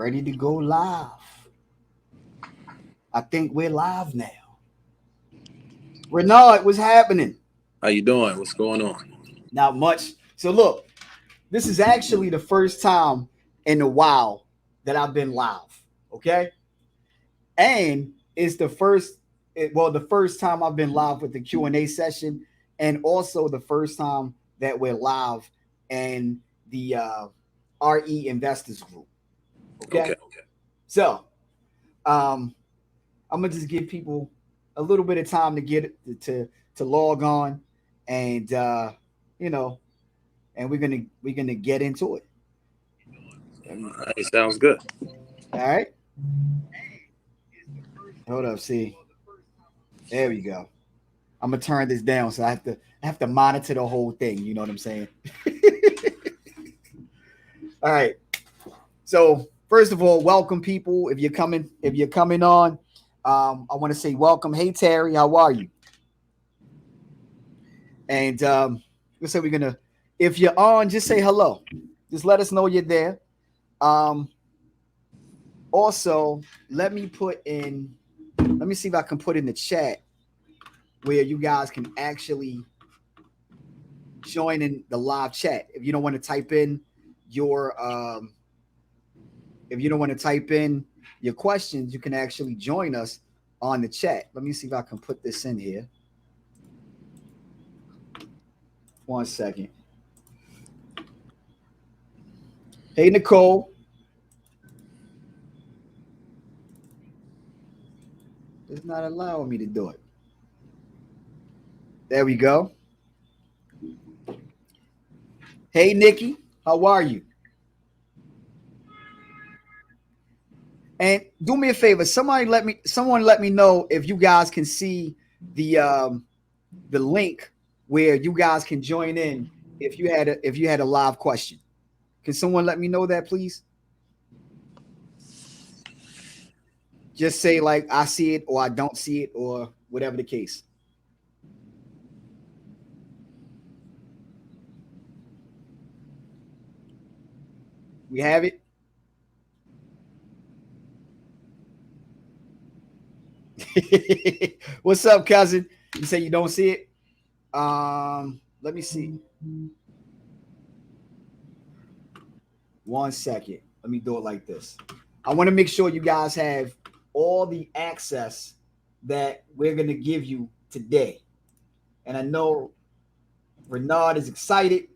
Ready to go live. I think we're live now. Renard, what's happening? How you doing? What's going on? Not much. So look, this is actually the first time in a while that I've been live. Okay, and it's the first time I've been live with the Q&A session, and also the first time that we're live in the RE Investors Group. Okay, Okay. so um, I'm gonna just give people a little bit of time to get to log on, and you know, and we're gonna get into it. All right, sounds good. All right, hold up, see, there we go. I'm gonna turn this down, so I have to monitor the whole thing. You know what I'm saying? All right. So first of all, welcome people. If you're coming on, I want to say welcome. Hey Terry, how are you? And let's say we're gonna. If you're on, just say hello. Just let us know you're there. Um, Also, let me put in. Let me see if I can put in the chat where you guys can actually join in the live chat. If you don't want to type in your if you don't want to type in your questions, you can actually join us on the chat. Let me see if I can put this in here. One second. Hey Nicole, it's not allowing me to do it. There we go. Hey Nikki, how are you? And do me a favor, someone let me know if you guys can see the link where you guys can join in if you had a live question. Can someone let me know that, please? Just say like I see it or I don't see it or whatever the case. We have it. What's up, cousin? You say you don't see it? Let me see. One second. Let me do it like this. I want to make sure you guys have all the access that we're gonna give you today. And I know Renard is excited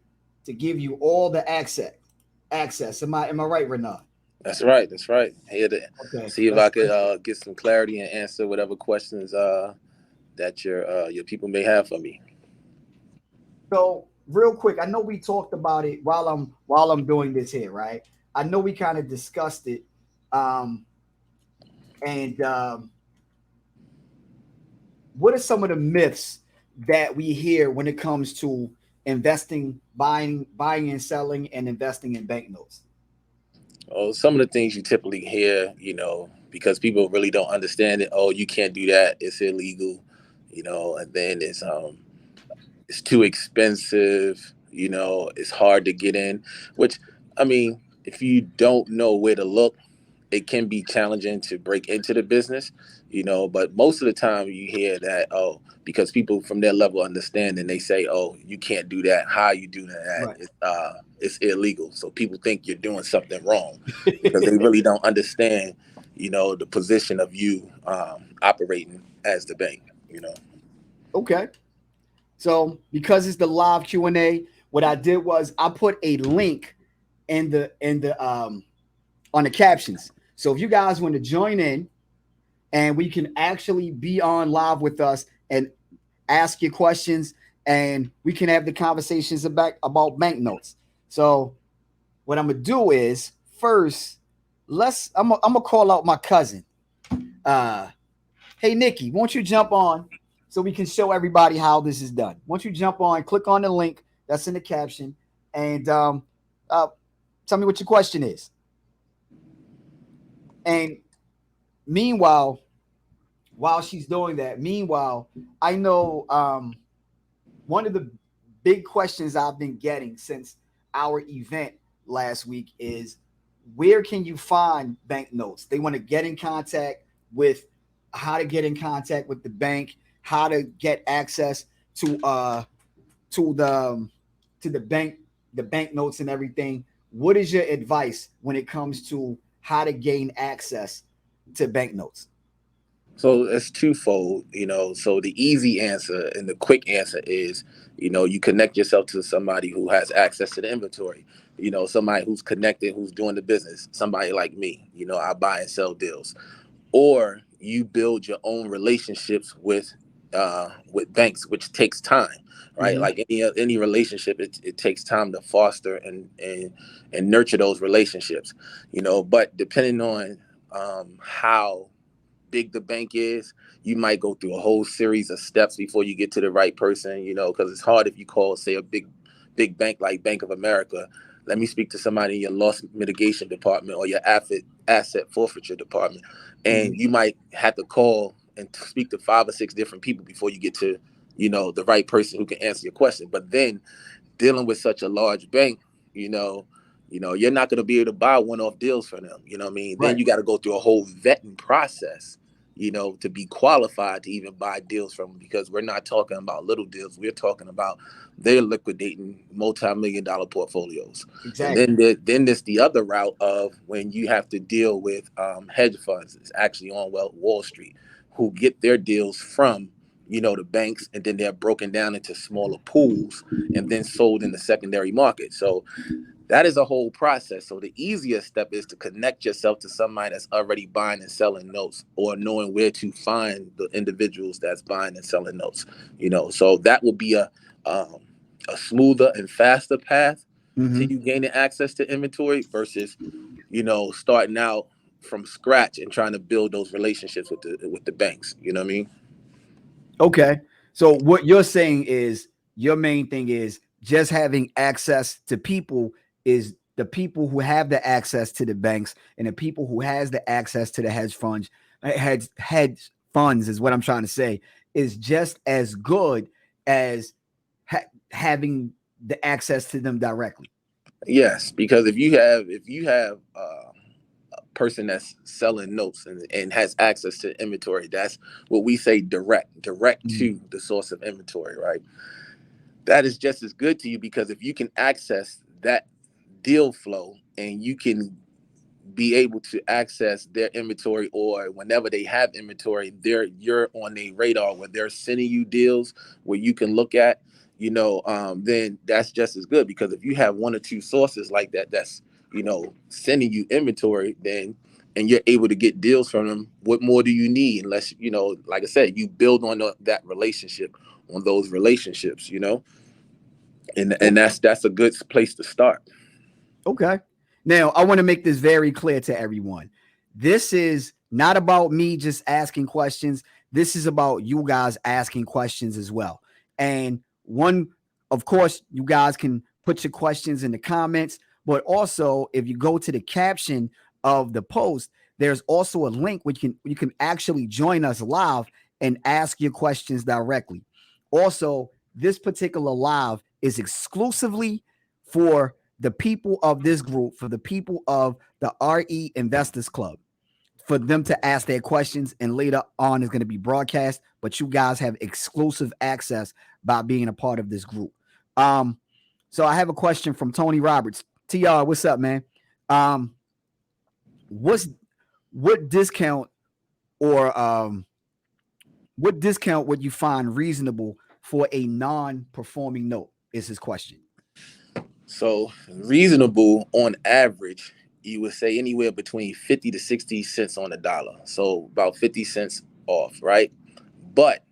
to give you all the access. Access. Am I right, Renard? That's right. That's right. Here to Okay. see if I Let's could get some clarity and answer whatever questions that your people may have for me. So real quick, I know we talked about it while I'm doing this here, right? I know we kind of discussed it, um, and what are some of the myths that we hear when it comes to investing, buying and selling, and investing in banknotes? Oh, some of the things you typically hear, because people really don't understand it. Oh, you can't do that. It's illegal. And then it's too expensive. It's hard to get in. Which, I mean, if you don't know where to look, it can be challenging to break into the business, but most of the time you hear that, oh, because people from their level of understanding, they say, oh, you can't do that. How you doing that? Right. It's illegal. So people think you're doing something wrong because they really don't understand, the position of you operating as the bank, Okay. So because it's the live Q&A, what I did was I put a link in the on the captions. So if you guys want to join in and we can actually be on live with us and ask your questions and we can have the conversations about banknotes. So what I'm gonna do is first I'm gonna call out my cousin. Uh hey Nikki, won't you jump on so we can show everybody how this is done? Won't you jump on, click on the link that's in the caption, and uh, tell me what your question is. And meanwhile, while she's doing that, I know one of the big questions I've been getting since our event last week is where can you find bank notes? They want to get in contact with how to get in contact with the bank, how to get access to to the to the bank notes and everything. What is your advice when it comes to how to gain access to bank notes? So it's twofold, So the easy answer and the quick answer is, you connect yourself to somebody who has access to the inventory, somebody who's connected, who's doing the business, somebody like me, I buy and sell deals. Or you build your own relationships with banks, which takes time, right? Mm-hmm. Like any relationship, it takes time to foster and nurture those relationships, But depending on how big the bank is, you might go through a whole series of steps before you get to the right person, because it's hard if you call, say, a big bank like Bank of America. Let me speak to somebody in your loss mitigation department or your asset forfeiture department. Mm-hmm. And you might have to call and speak to 5 or 6 different people before you get to, the right person who can answer your question. But then dealing with such a large bank, you know, you're not going to be able to buy one-off deals for them. You know what I mean? Then Right. you got to go through a whole vetting process, to be qualified to even buy deals from them, because we're not talking about little deals. We're talking about they're liquidating multi-million-dollar portfolios. And Exactly. then there's the other route of when you have to deal with hedge funds. It's actually on Wall Street, who get their deals from the banks, and then they're broken down into smaller pools and then sold in the secondary market. So that is a whole process. So the easiest step is to connect yourself to somebody that's already buying and selling notes, or knowing where to find the individuals that's buying and selling notes. So that will be um, a smoother and faster path Mm-hmm. to you gaining access to inventory versus starting out from scratch and trying to build those relationships with the banks. You know what I mean? Okay. So what you're saying is your main thing is just having access to people, is the people who have the access to the banks and the people who has the access to the hedge funds is what I'm trying to say, is just as good as having the access to them directly. Yes, because if you have a person that's selling notes and has access to inventory, that's what we say direct Mhm. to the source of inventory, right? That is just as good to you, because if you can access that deal flow and you can be able to access their inventory, or whenever they have inventory, you're on their radar where they're sending you deals where you can look at, then that's just as good, because if you have one or two sources like that that's sending you inventory, then and you're able to get deals from them, what more do you need? Unless like I said, you build on that relationship, on those relationships, and Okay. that's a good place to start. Okay. Now, I want to make this very clear to everyone. This is not about me just asking questions. This is about you guys asking questions as well. And one, of course, you guys can put your questions in the comments, but also if you go to the caption of the post, there's also a link which you can actually join us live and ask your questions directly. Also, this particular live is exclusively for the people of this group, for the people of the RE Investors Club, for them to ask their questions, and later on is going to be broadcast. But you guys have exclusive access by being a part of this group. Um, so I have a question from Tony Roberts. TR, what's up, man? Um, what's what discount or what discount would you find reasonable for a non-performing note? Is his question. So reasonable on average, you would say anywhere between 50 to 60 cents on the dollar. So about 50 cents off, right? But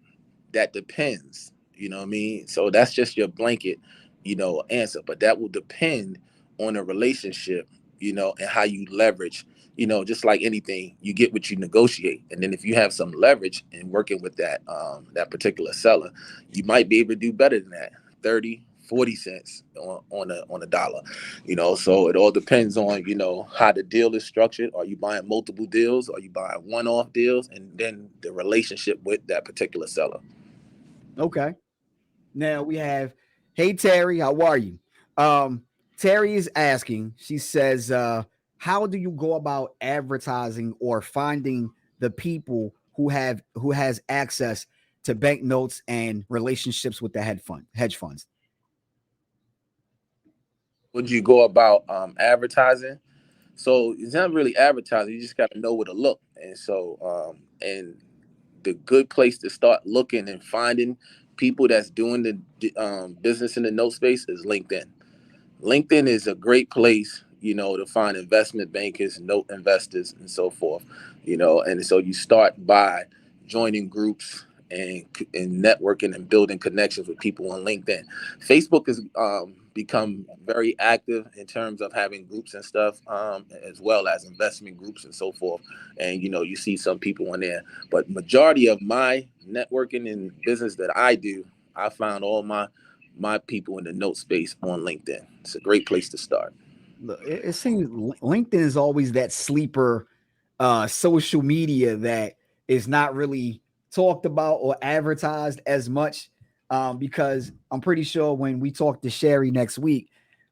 that depends, you know what I mean? So that's just your blanket, answer. But that will depend on a relationship, and how you leverage, just like anything, you get what you negotiate. And then if you have some leverage in working with that particular seller, you might be able to do better than that. 30, 40 cents on a dollar. So it all depends on, how the deal is structured. Are you buying multiple deals? Are you buying one-off deals? And then the relationship with that particular seller. Okay. Now we have, hey Terry, how are you? Um, Terry is asking. She says, how do you go about advertising or finding the people who has access to banknotes and relationships with the hedge funds? Would you go about advertising? So it's not really advertising. You just got to know where to look. And so, and the good place to start looking and finding people that's doing the business in the note space is LinkedIn. LinkedIn is a great place, to find investment bankers, note investors, and so forth. And so you start by joining groups and networking and building connections with people on LinkedIn. Facebook has become very active in terms of having groups and stuff, as well as investment groups and so forth. And you see some people on there, but majority of my networking and business that I do, I found all my people in the note space on LinkedIn. It's a great place to start. Look, it seems LinkedIn is always that sleeper social media that is not really talked about or advertised as much, because I'm pretty sure when we talk to Sherry next week,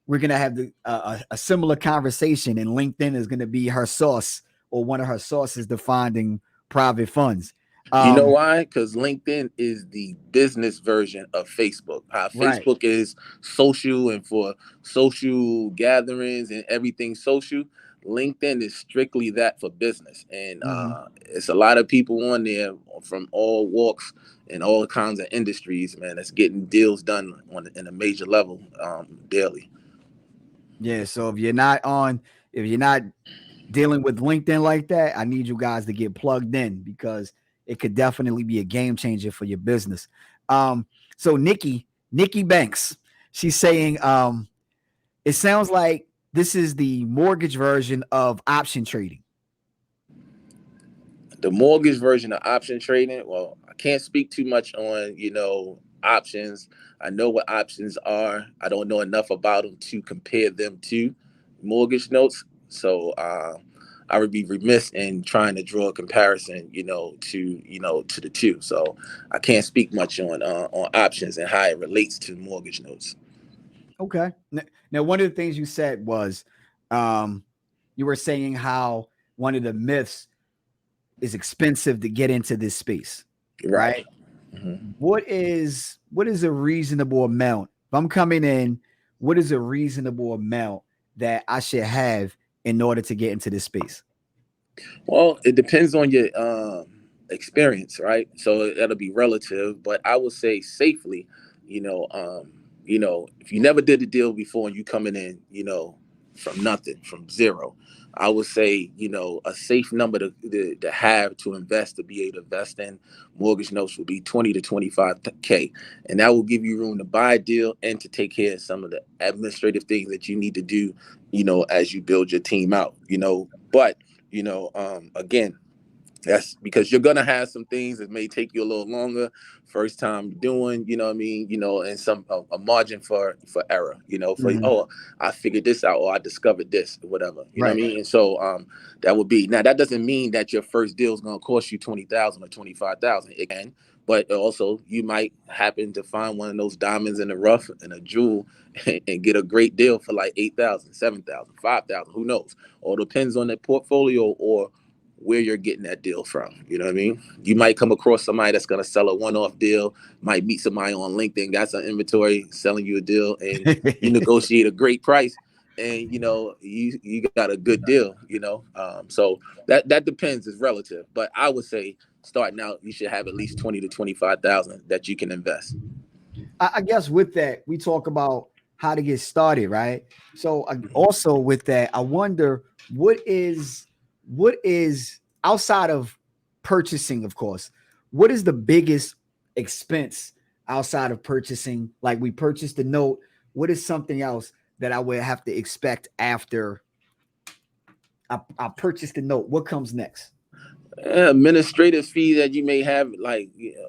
we're gonna have a similar conversation, and LinkedIn is gonna be her source or one of her sources to finding private funds. You know Um, why? Because LinkedIn is the business version of Facebook. How right. Facebook is social and for social gatherings and everything social, LinkedIn is strictly that for business. And Mm-hmm. it's a lot of people on there from all walks and all kinds of industries, man, that's getting deals done in a major level daily. Yeah. So if you're not dealing with LinkedIn like that, I need you guys to get plugged in because it could definitely be a game changer for your business. Um, so Nikki Banks, she's saying, it sounds like this is the mortgage version of option trading. The mortgage version of option trading, well, I can't speak too much on options. I know what options are. I don't know enough about them to compare them to mortgage notes. So I would be remiss in trying to draw a comparison to the two. So I can't speak much on options and how it relates to mortgage notes. Okay. Now, one of the things you said was, um, you were saying how one of the myths is expensive to get into this space, Right. right? Mhm. What is a reasonable amount? If I'm coming in, what is a reasonable amount that I should have in order to get into this space? Well, it depends on your experience, right? So that'll be relative, but I would say safely, if you never did a deal before and you coming in, from nothing, from zero, I would say, a safe number to have to invest to be able to invest in mortgage notes would be 20 to 25K. And that will give you room to buy a deal and to take care of some of the administrative things that you need to do, as you build your team out, but again, that's because you're gonna have some things that may take you a little longer first time doing, you know what I mean, and some a margin for error, for Mhm. oh, I figured this out or I discovered this or whatever, you know what Right. I mean. And so that would be, now that doesn't mean that your first deal is gonna cost you 20,000 or 25,000. It can, but also you might happen to find one of those diamonds in the rough and a jewel and get a great deal for like 8,000, 7,000, 5,000. Who knows? All depends on the portfolio or where you're getting that deal from. You know what I mean? You might come across somebody that's going to sell a one-off deal, might meet somebody on LinkedIn, got some inventory, selling you a deal, and you negotiate a great price, and you got a good deal. So that depends. It's relative, but I would say starting out, you should have at least 20 to 25,000 that you can invest. I guess with that, we talk about how to get started, right? So also with that, I wonder what is outside of purchasing, of course, what is the biggest expense outside of purchasing? Like we purchased the note. What is something else that I would have to expect after I purchased the note? What comes next? Administrative fee that you may have, like,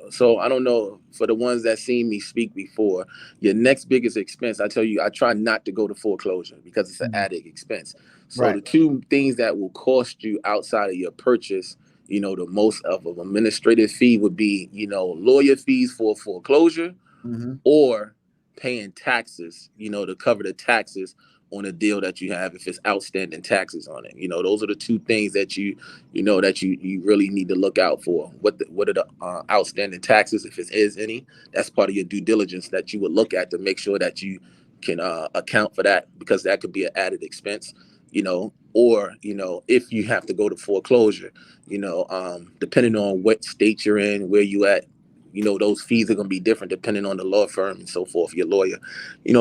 so I don't know, for the ones that seen me speak before, your next biggest expense, I tell you, I try not to go to foreclosure because it's an Mhm. added expense. So Right. the two things that will cost you outside of your purchase, the most of an administrative fee would be, lawyer fees for foreclosure Hmm. or paying taxes, to cover the taxes on a deal that you have if it's outstanding taxes on it. Those are the two things that you really need to look out for. What are the outstanding taxes, if it is any? That's part of your due diligence that you would look at to make sure that you can account for that, because that could be an added expense. Or if you have to go to foreclosure, depending on what state you're in, where you at, those fees are going to be different depending on the law firm and so forth, your lawyer.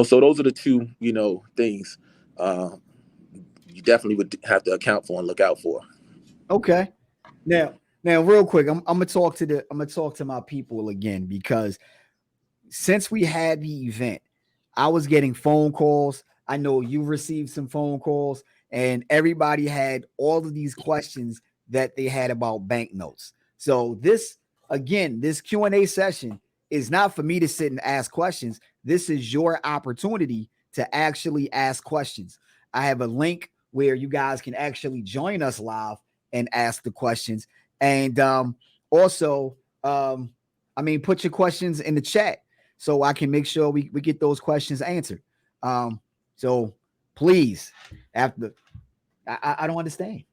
So those are the two, things you definitely would have to account for and look out for. Okay. Now, real quick, I'm gonna talk to my people again, because since we had the event, I was getting phone calls. I know you received some phone calls, and everybody had all of these questions that they had about banknotes. So this Q&A session is not for me to sit and ask questions. This is your opportunity to actually ask questions. I have a link where you guys can actually join us live and ask the questions. And also, put your questions in the chat so I can make sure we get those questions answered. So please, after I don't understand.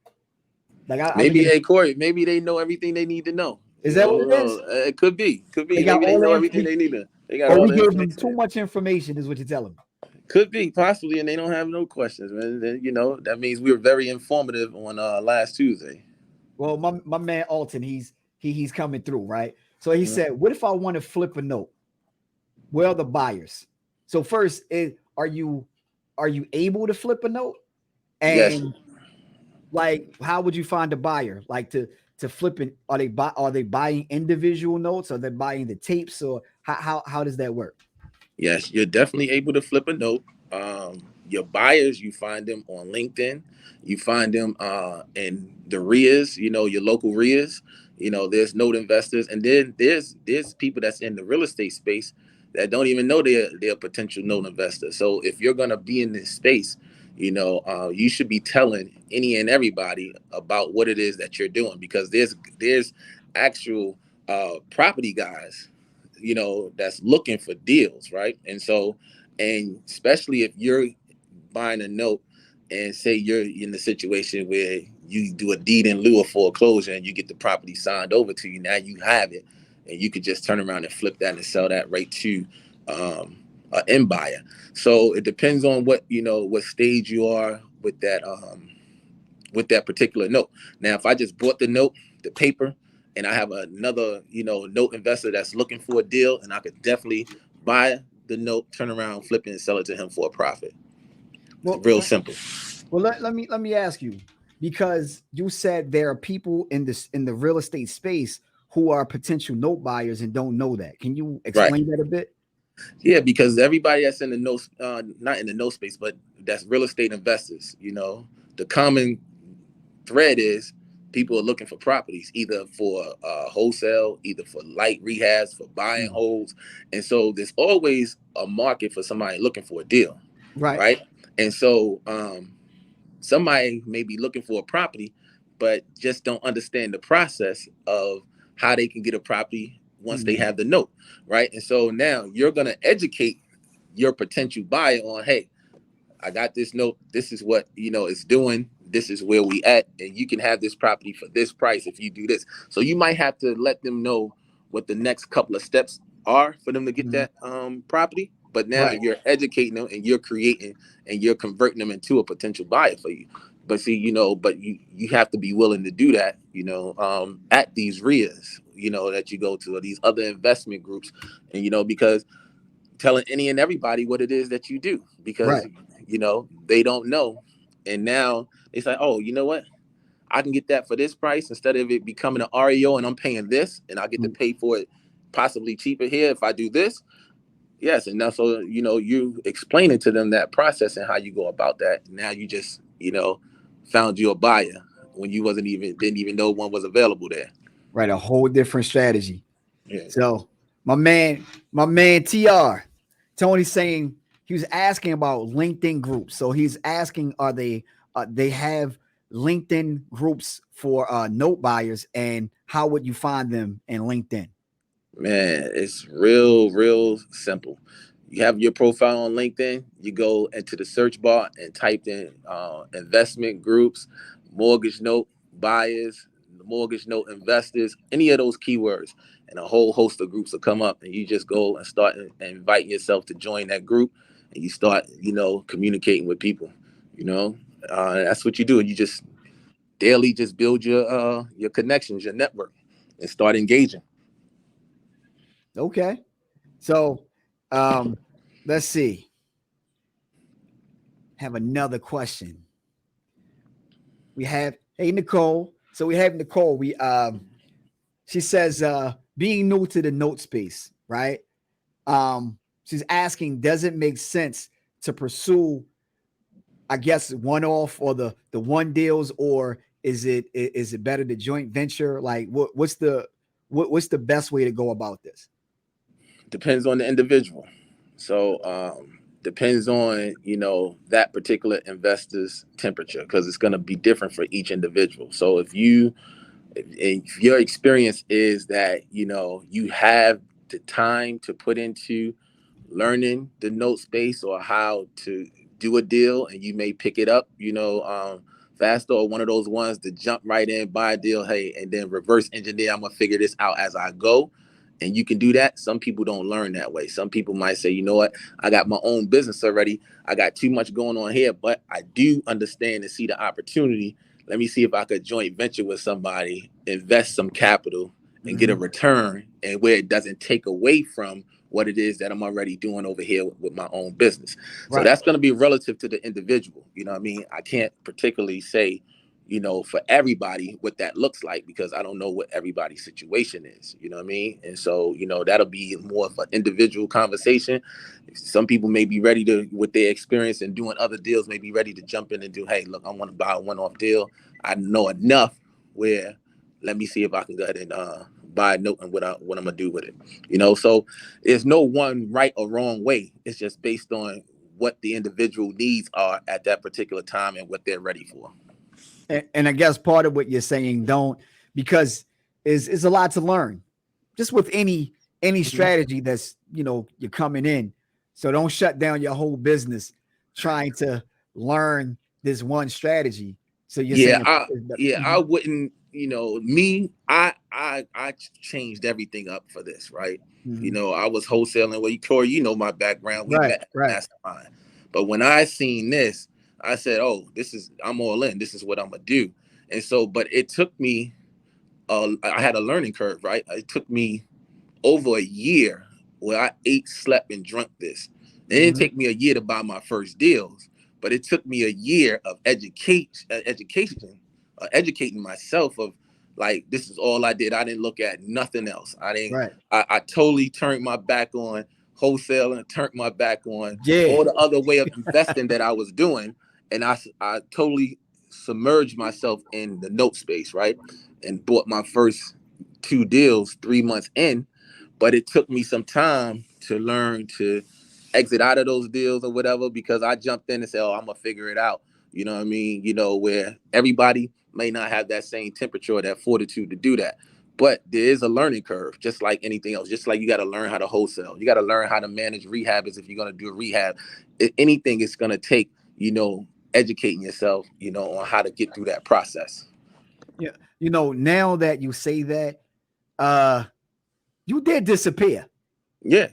Like I'm Maybe, getting, hey Cory, maybe they know everything they need to know. is that what it is? It could be. They got Maybe they all know the everything information, they need to. They got or all we the gave them too information. much information, is what you're telling me. Could be, possibly, and they don't have no questions, man. Then, that means we were very informative on last Tuesday. Well, my man Alton, he's coming through, right? So he Mhm. said, "What if I want to flip a note? Where are the buyers?" So first, are you able to flip a note? Yes, And like, how would you find a buyer? Like to flip it, are they buying individual notes? Are they buying the tapes? Or how does that work? yes, you're definitely able to flip a note. Your buyers, you find them on LinkedIn. You find them in the RIAs, your local RIAs. There's note investors, and then there's people that's in the real estate space that don't even know they're a potential note investor. So if you're gonna be in this space, you should be telling any and everybody about what it is that you're doing, because there's actual property guys, that's looking for deals, right? And especially if you're buying a note, and say you're in the situation where you do a deed in lieu of foreclosure and you get the property signed over to you, now you have it, and you could just turn around and flip that and sell that right to an end buyer. So it depends on what stage you are with that particular note. Now, if I just bought the note, the paper, and I have another, note investor that's looking for a deal, and I could definitely buy the note, turn around, flip it, and sell it to him for a profit. Well, Real simple. let me ask you, because you said there are people in the real estate space who are potential note buyers and don't know that. Can you Right. explain that a bit? Yeah, because everybody that's in the no, not in the no space, but that's real estate investors, the common thread is people are looking for properties, either for wholesale, either for light rehabs, for buy and Mm. holds. And so there's always a market for somebody looking for a deal, Right. right? And so somebody may be looking for a property, but just don't understand the process of how they can get a property once they Mm. have the note, right? And so now you're going to educate your potential buyer on, hey, I got this note. This is what it's doing. This is where we at, and you can have this property for this price if you do this. So you might have to let them know what the next couple of steps are for them to get Mm. that property. But now Right. you're educating them, and you're creating, and you're converting them into a potential buyer for you. But see, but you have to be willing to do that, at these RIAs, that you go to, or these other investment groups, and because telling any and everybody what it is that you do, because Right. they don't know, and now they say, oh, you know what, I can get that for this price instead of it becoming an REO, and I'm paying this, and I get to Mm. pay for it possibly cheaper here if I do this. Yes, and now, so you explaining to them that process and how you go about that. Now you just found you a buyer when you didn't even know one was available there. Right. A whole different strategy. Yeah. So my man TR, Tony's saying he was asking about LinkedIn groups. So he's asking, are they have LinkedIn groups for note buyers, and how would you find them in LinkedIn? Man, it's real simple. You have your profile on LinkedIn. You go into the search bar and type in investment groups, mortgage note buyers, mortgage note investors, any of those keywords, and a whole host of groups will come up. And you just go and start inviting yourself to join that group, and you start, communicating with people. That's what you do, and you just daily just build your connections, your network, and start engaging. Okay. So let's see. Have another question. We have, hey Nicole. So we have Nicole. She says being new to the note space, right? She's asking, does it make sense to pursue, I guess, one off or the one deals, or is it better to joint venture? Like what's the best way to go about this? Depends on the individual. So depends on that particular investor's temperature, because it's going to be different for each individual. So if your experience is that you have the time to put into learning the note space or how to do a deal, and you may pick it up faster, or one of those ones to jump right in, buy a deal, hey, and then reverse engineer, I'm gonna figure this out as I go. And you can do that. Some people don't learn that way. Some people might say, you know what, I got my own business already, I got too much going on here, but I do understand and see the opportunity. Let me see if I could joint venture with somebody, invest some capital, and get a return, and where it doesn't take away from what it is that I'm already doing over here with my own business. So that's going to be relative to the individual. You know what I mean? I can't particularly say, for everybody what that looks like, because I don't know what everybody's situation is. You know what I mean? And so, that'll be more of an individual conversation. Some people may be ready to, with their experience and doing other deals, may be ready to jump in and do, hey, look, I want to buy a one-off deal. I know enough where let me see if I can go ahead and buy a note and what I'm gonna do with it. So there's no one right or wrong way. It's just based on what the individual needs are at that particular time and what they're ready for. And I guess part of what you're saying, because is a lot to learn, just with any strategy that's you're coming in. So don't shut down your whole business trying to learn this one strategy. So you're saying, I wouldn't. I changed everything up for this, right? I was wholesaling. Well, Cory, my background. We met at Mastermind. But when I seen this, I said, "Oh, I'm all in. This is what I'm gonna do." And so, but it took me. I had a learning curve, right? It took me over a year where I ate, slept, and drank this. It didn't take me a year to buy my first deals, but it took me a year of educating myself of, like, this is all I did. I didn't look at nothing else. I totally turned my back on wholesaling, turned my back on all the other way of investing that I was doing. And I totally submerged myself in the note space, right? And bought my first 2 deals 3 months in. But it took me some time to learn to exit out of those deals or whatever, because I jumped in and said, oh, I'm going to figure it out. You know what I mean? Where everybody may not have that same temperature or that fortitude to do that. But there is a learning curve, just like anything else. Just like you got to learn how to wholesale. You got to learn how to manage rehabbers if you're going to do a rehab. Anything is going to take, educating yourself, on how to get through that process. Yeah. Now that you say that, you did disappear. Yeah.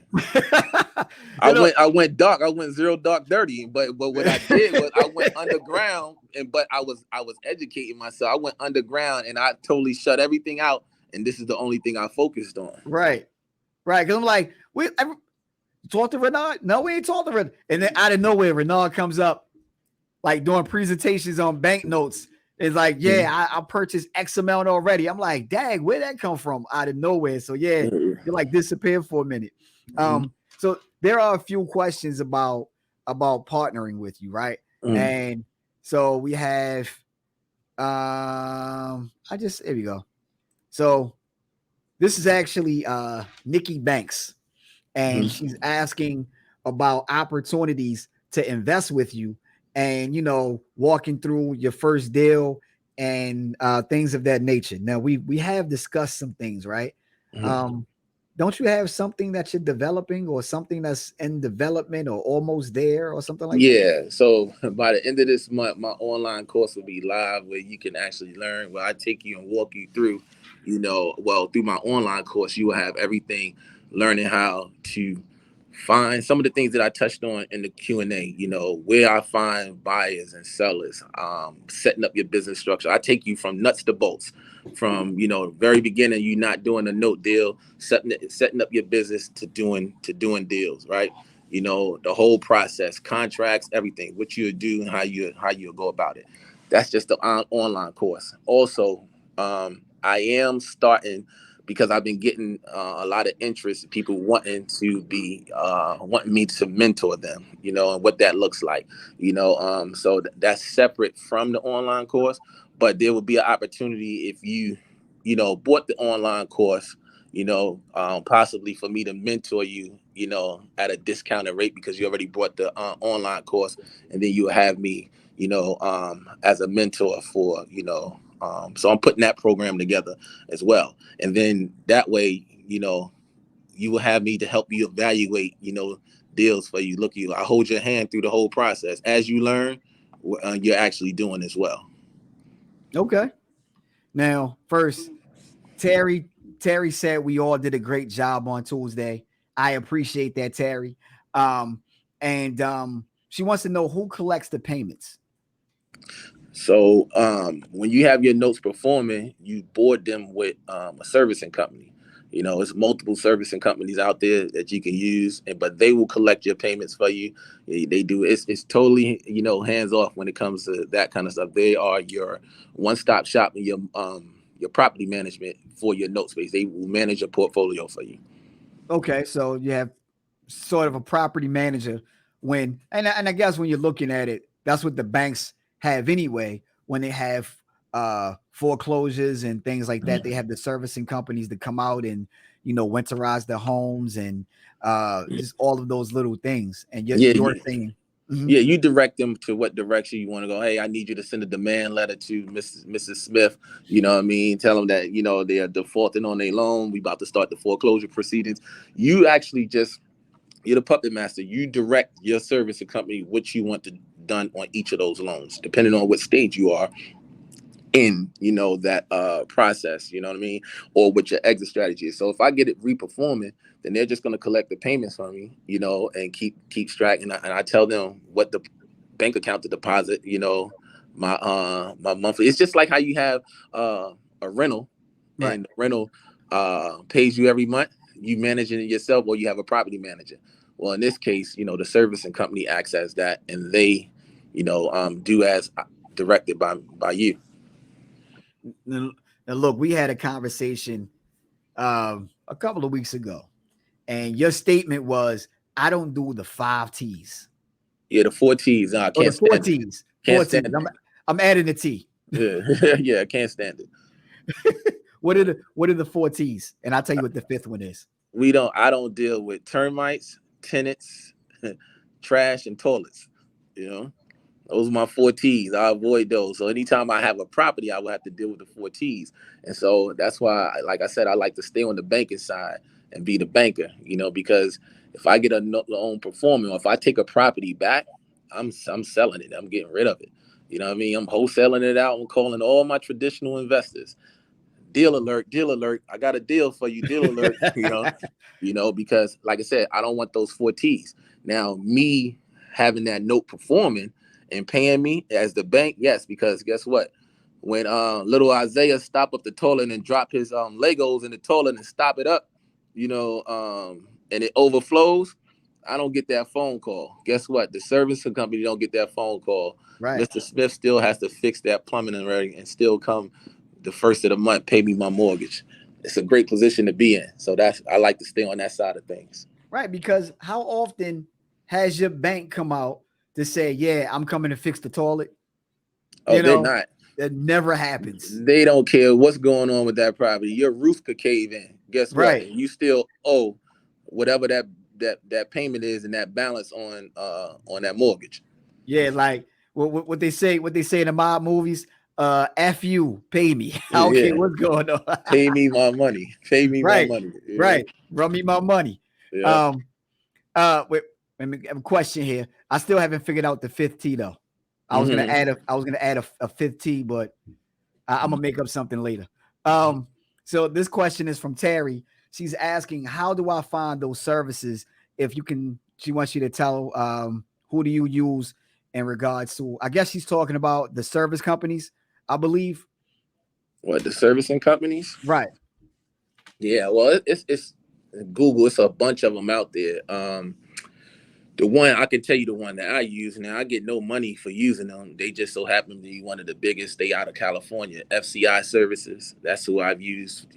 I went dark. I went zero dark dirty. But what I did was I went underground, but I was educating myself. I went underground and I totally shut everything out. And this is the only thing I focused on. Right. Because I'm like, I talked to Renard? No, we ain't talked to Renard. And then out of nowhere, Renard comes up like doing presentations on banknotes. It's like, I purchased X amount already. I'm like, dang, where'd that come from? Out of nowhere. So you like disappeared for a minute. So there are a few questions about partnering with you, right? And so we have here we go. So this is actually Nikki Banks, and she's asking about opportunities to invest with you, and walking through your first deal and things of that nature. Now we have discussed some things, right? don't you have something that you're developing or something that's in development or almost there or something like that? Yeah, so by the end of this month, my online course will be live where you can actually learn. Where I take you and walk you through, through my online course, you will have everything, learning how to find some of the things that I touched on in the Q&A. Where I find buyers and sellers, setting up your business structure. I take you from nuts to bolts, from very beginning, you not doing a note deal, setting up your business to doing deals, right? The whole process, contracts, everything, what you do and how you go about it. That's just the online course. Also, I am starting, because I've been getting a lot of interest, people wanting me to mentor them, and what that looks like, so that's separate from the online course. But there will be an opportunity if bought the online course, possibly for me to mentor you, at a discounted rate, because you already bought the online course, and then you have me, as a mentor for, so I'm putting that program together as well. And then that way, you will have me to help you evaluate, deals for you. I hold your hand through the whole process. As you learn, you're actually doing as well. Okay. Now, first, Terry, Terry said we all did a great job on Tuesday. I appreciate that, Terry. And she wants to know who collects the payments. So when you have your notes performing, you board them with a servicing company. It's multiple servicing companies out there that you can use, but they will collect your payments for you. They do. It's totally hands off when it comes to that kind of stuff. They are your one-stop shop and your property management for your note space. They will manage your portfolio for you. Okay, so you have sort of a property manager and I guess when you're looking at it, that's what the banks have anyway. When they have foreclosures and things like that, they have the servicing companies that come out and winterize their homes and just all of those little things. And Yeah, you're saying, mhm. yeah, you direct them to what direction you want to go. Hey, I need you to send a demand letter to Mrs. Smith. You know what I mean? Tell them that, they are defaulting on their loan. We about to start the foreclosure proceedings. You actually you're the puppet master. You direct your service company what you want to done on each of those loans, depending on what stage you are in, that process, you know what I mean, or what your exit strategy is. So if I get it reperforming, then they're just going to collect the payments from me, and keep track. And I tell them what the bank account to deposit, my monthly. It's just like how you have a rental, Right. and the rental pays you every month. You managing it yourself, or you have a property manager. Well, in this case, the servicing company acts as that, and they, do as directed by you. Now, look, we had a conversation a couple of weeks ago, and your statement was, "I don't do the five T's Yeah, the four T's. I or the can't four stand it. T's." Can't Four T's. stand it. I'm adding the T. Yeah, yeah, I can't stand it. What are the four T's? And I'll tell you what the fifth one is. I don't deal with termites, tenants, trash, and toilets. You know, those are my four T's. I avoid those. So anytime I have a property, I will have to deal with the four T's. And so that's why, like I said, I like to stay on the banking side and be the banker, because if I get a loan performing, or if I take a property back, I'm selling it. I'm getting rid of it. You know what I mean? I'm wholesaling it out. I'm calling all my traditional investors. Deal alert, deal alert. I got a deal for you, deal alert, because like I said, I don't want those four T's. Now, me having that note performing and paying me as the bank, yes, because guess what? When little Isaiah stop up the toilet and drop his Legos in the toilet and stop it up, and it overflows, I don't get that phone call. Guess what? The service company don't get that phone call. Right. Mr. Smith still has to fix that plumbing and still come the first of the month, pay me my mortgage. It's a great position to be in. So I like to stay on that side of things. Right. Because how often has your bank come out to say, "Yeah, I'm coming to fix the toilet"? Oh, You they're know, not. that never happens. They don't care what's going on with that property. Your roof could cave in. Guess what? Right. And you still owe whatever that payment is and that balance on that mortgage. Yeah. Like what they say in the mob movies. F you, pay me. I don't care Yeah, what's going on. pay me my money. Pay me my Right, money. Yeah, right. Run me my money. yeah. Um, wait, let me have a question here. I still haven't figured out the fifth T though. Hmm. I was gonna add a fifth T, but I'm gonna make up something later. Um, so this question is from Terry. She's asking, how do I find those services? If you can, she wants you to tell who do you use in regards to. I guess she's talking about the service companies, I believe. What, the servicing companies? Right. Yeah, well, it's Google. It's a bunch of them out there. The one I can tell you, the one that I use now, I get no money for using them. They just so happen to be one of the biggest. They out of California, FCI Services. That's who I've used,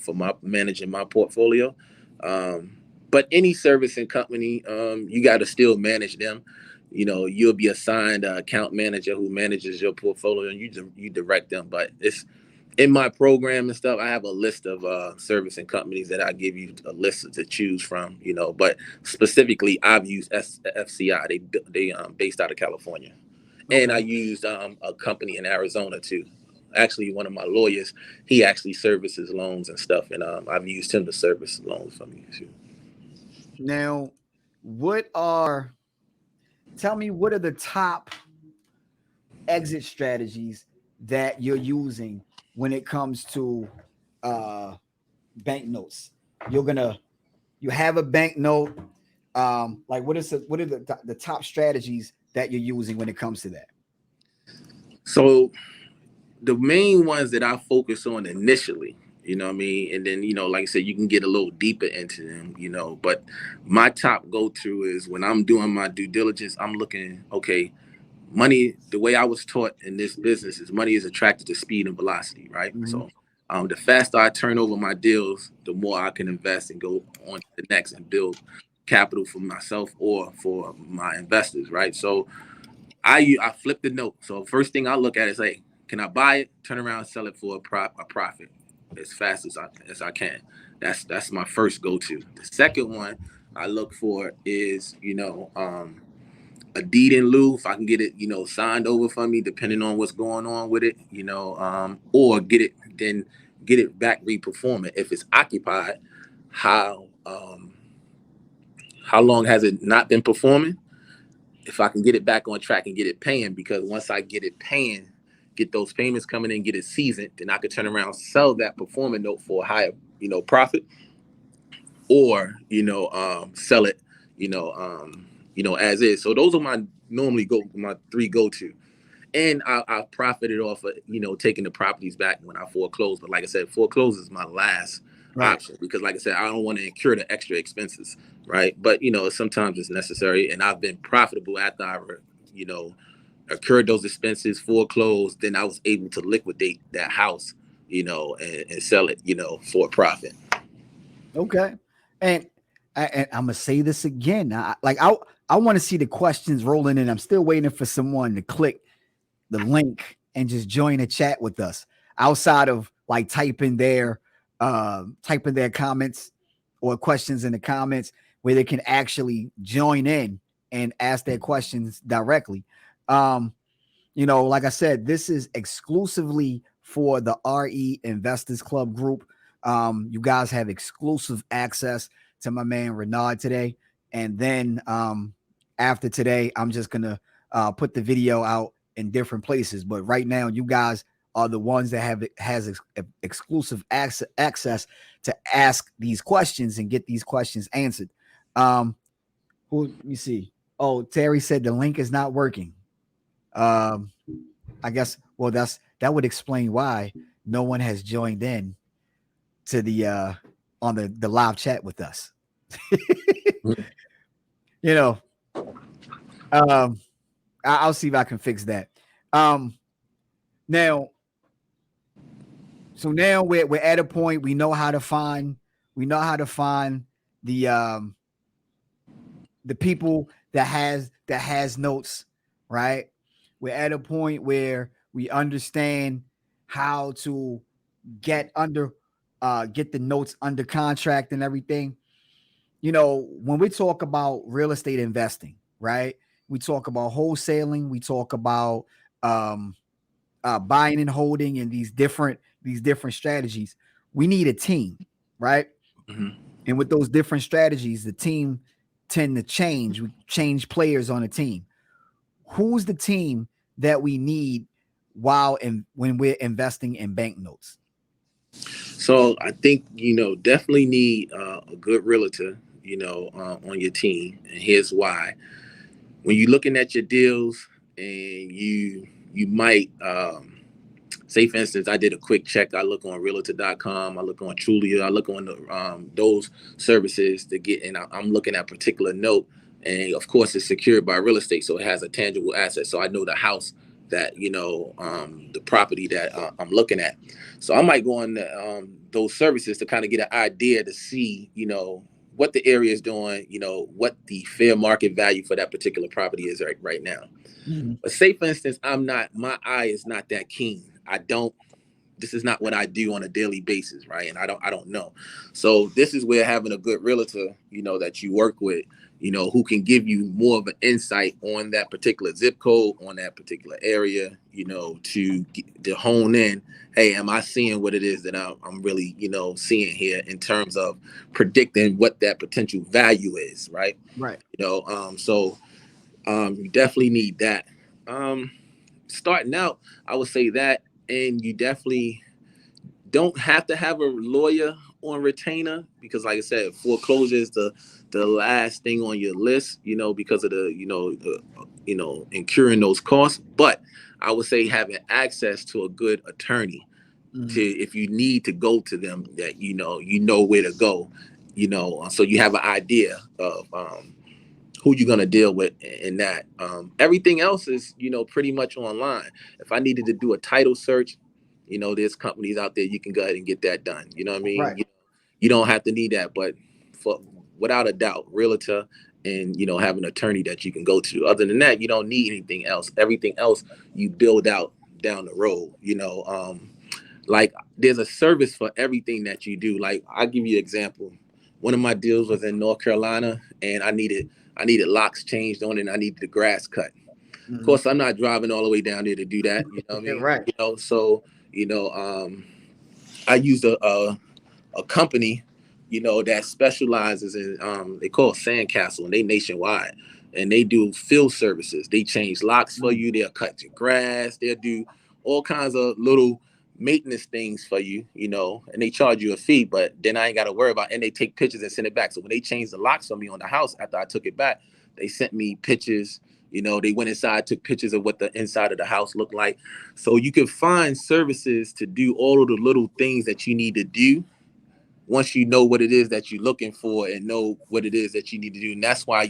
for my managing my portfolio. Um, but any servicing company, you got to still manage them. You'll be assigned an account manager who manages your portfolio, and you direct them. But it's in my program and stuff. I have a list of servicing companies that I give you a list to choose from. But specifically, I've used FCI. They based out of California, and I Okay. used a company in Arizona too. Actually, one of my lawyers, he actually services loans and stuff, and I've used him to service loans for me too. Now, what are tell me what are the top exit strategies that you're using when it comes to uh banknotes? You're gonna you have a banknote. Like what are the top strategies that you're using when it comes to that? So the main ones that I focus on initially, what I mean? And then, like I said, you can get a little deeper into them, but my top go-to is when I'm doing my due diligence, I'm looking, okay, money, the way I was taught in this business is money is attracted to speed and velocity, right? Mm-hmm. So the faster I turn over my deals, the more I can invest and go on to the next and build capital for myself or for my investors, right? So I flip the note. So first thing I look at is, like, can I buy it, turn around, and sell it for a profit as fast as I can. That's my first go to. The second one I look for is a deed in lieu. If I can get it signed over for me, depending on what's going on with it, or get it back reperforming. If it's occupied, how long has it not been performing? If I can get it back on track and get it paying, because once I get it paying, get those payments coming in, get it seasoned, then I could turn around, sell that performing note for a higher, profit, or sell it, as is. So those are my three go to, and I profited off of taking the properties back when I foreclosed. But like I said, foreclose is my last Right. option, because like I said, I don't want to incur the extra expenses, right? But sometimes it's necessary, and I've been profitable after I you know incurred those expenses, foreclosed. Then I was able to liquidate that house, and sell it, for a profit. Okay. And, and I'm gonna say this again. I want to see the questions rolling in. I'm still waiting for someone to click the link and just join a chat with us outside of like typing their comments or questions in the comments where they can actually join in and ask their questions directly. Um, like I said, this is exclusively for the RE Investors Club group. You guys have exclusive access to my man Renard today. And then after today, I'm just going to put the video out in different places. But right now, you guys are the ones that has exclusive access to ask these questions and get these questions answered. Who let me see? Oh, Terry said the link is not working. Um, I guess that would explain why no one has joined in to the on the live chat with us. you know, um, I'll see if I can fix that. Um, now, so now we're at a point we know how to find the um the people that has notes, right? We're at a point where we understand how to get the notes under contract and everything. When we talk about real estate investing, right? We talk about wholesaling, we talk about um buying and holding and these different strategies, we need a team, right? Mhm. And with those different strategies, the team tend to change. We change players on a team. Who's the team that we need when we're investing in banknotes? So I think definitely need a good realtor, on your team, and here's why. When you're looking at your deals, and you might say, for instance, I did a quick check. I look on Realtor.com. I look on Trulia. I look on those services to get, and I'm looking at a particular note, and of course, it's secured by real estate, so it has a tangible asset. So I know the house that the property that I'm looking at. So I might go on those services to kind of get an idea to see, what the area is doing, what the fair market value for that particular property is right now. Mm-hmm. But say, for instance, my eye is not that keen. This is not what I do on a daily basis, right? And I don't know. So this is where having a good realtor, that you work with, who can give you more of an insight on that particular zip code, on that particular area, to hone in. Hey, am I seeing what it is that I'm really, seeing here in terms of predicting what that potential value is, right? Right. You definitely need that. Um, Starting out, I would say that, and you definitely don't have to have a lawyer on retainer, because, like I said, foreclosure is the last thing on your list, because of incurring those costs. But I would say having access to a good attorney, to, Mm-hmm. if you need to go to them, that where to go, so you have an idea of who you're going to deal with in that. Everything else is, pretty much online. If I needed to do a title search, there's companies out there you can go ahead and get that done. You know what I mean? Right. You don't have to need that, but for without a doubt, realtor, and have an attorney that you can go to. Other than that, you don't need anything else. Everything else you build out down the road. Like, there's a service for everything that you do. Like, I'll give you an example. One of my deals was in North Carolina, and I needed locks changed on it, and I needed the grass cut. Of Mm-hmm. course, I'm not driving all the way down there to do that. You know what I mean? Right. So I used a company, that specializes in, they call it Sandcastle, and they nationwide, and they do field services. They change locks for Mm-hmm. you. They'll cut your grass. They'll do all kinds of little maintenance things for you, and they charge you a fee, but then I ain't got to worry about, and they take pictures and send it back. So when they changed the locks for me on the house, after I took it back, they sent me pictures. They went inside, took pictures of what the inside of the house looked like. So you can find services to do all of the little things that you need to do once you know what it is that you're looking for and know what it is that you need to do. And that's why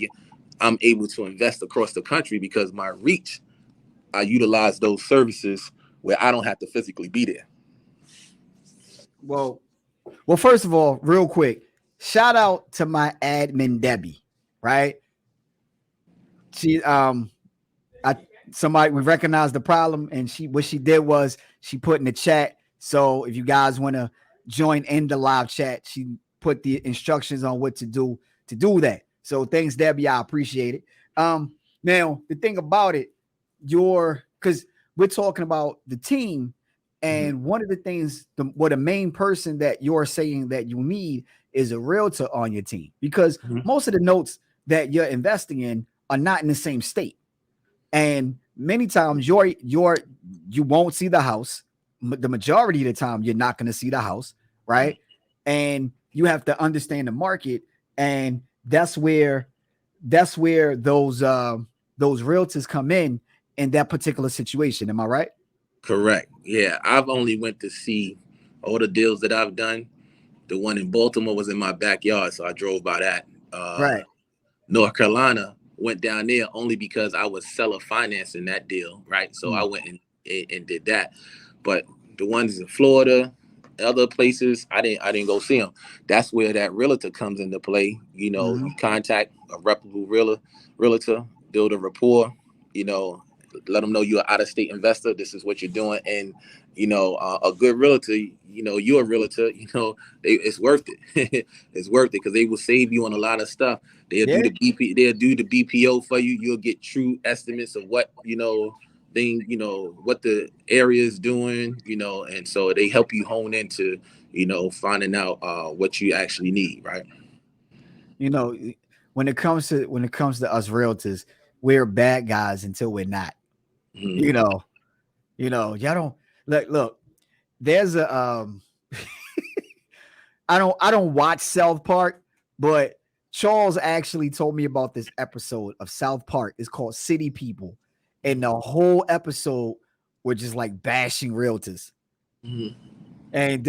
I'm able to invest across the country, because my reach, I utilize those services where I don't have to physically be there. Well, first of all, real quick, shout out to my admin Debbie, right? She I somebody we recognized the problem, and what she did was she put in the chat. So if you guys want to join in the live chat, she put the instructions on what to do that. So thanks, Debbie. I appreciate it. Now the thing about it, because we're talking about the team, Mm-hmm. and one of the things, the main person that you're saying that you need is a realtor on your team, because Mm-hmm. most of the notes that you're investing in are not in the same state. And many times you won't see the house. The majority of the time, you're not going to see the house, right? And you have to understand the market, and that's where those realtors come in that particular situation. Am I right? Correct. Yeah, I've only went to see all the deals that I've done. The one in Baltimore was in my backyard, so I drove by that. Right. North Carolina, went down there only because I was seller financing that deal, right? So I Mm. went and did that. But the ones in Florida, other places, I didn't go see them. That's where that realtor comes into play. Mm-hmm. You contact a reputable realtor, build a rapport, you know, let them know you're an out-of-state investor. This is what you're doing, and a good realtor. You're a realtor. It's worth it. It's worth it, because they will save you on a lot of stuff. They'll Yeah. do the BPO for you. You'll get true estimates of what thing, what the area is doing, and so they help you hone into, finding out what you actually need, right? You know, when it comes to us realtors, we're bad guys until we're not. You Mhm. know, y'all don't look. There's a I don't watch South Park, but Charles actually told me about this episode of South Park. It's called City People, and the whole episode were just like bashing realtors. Mhm. And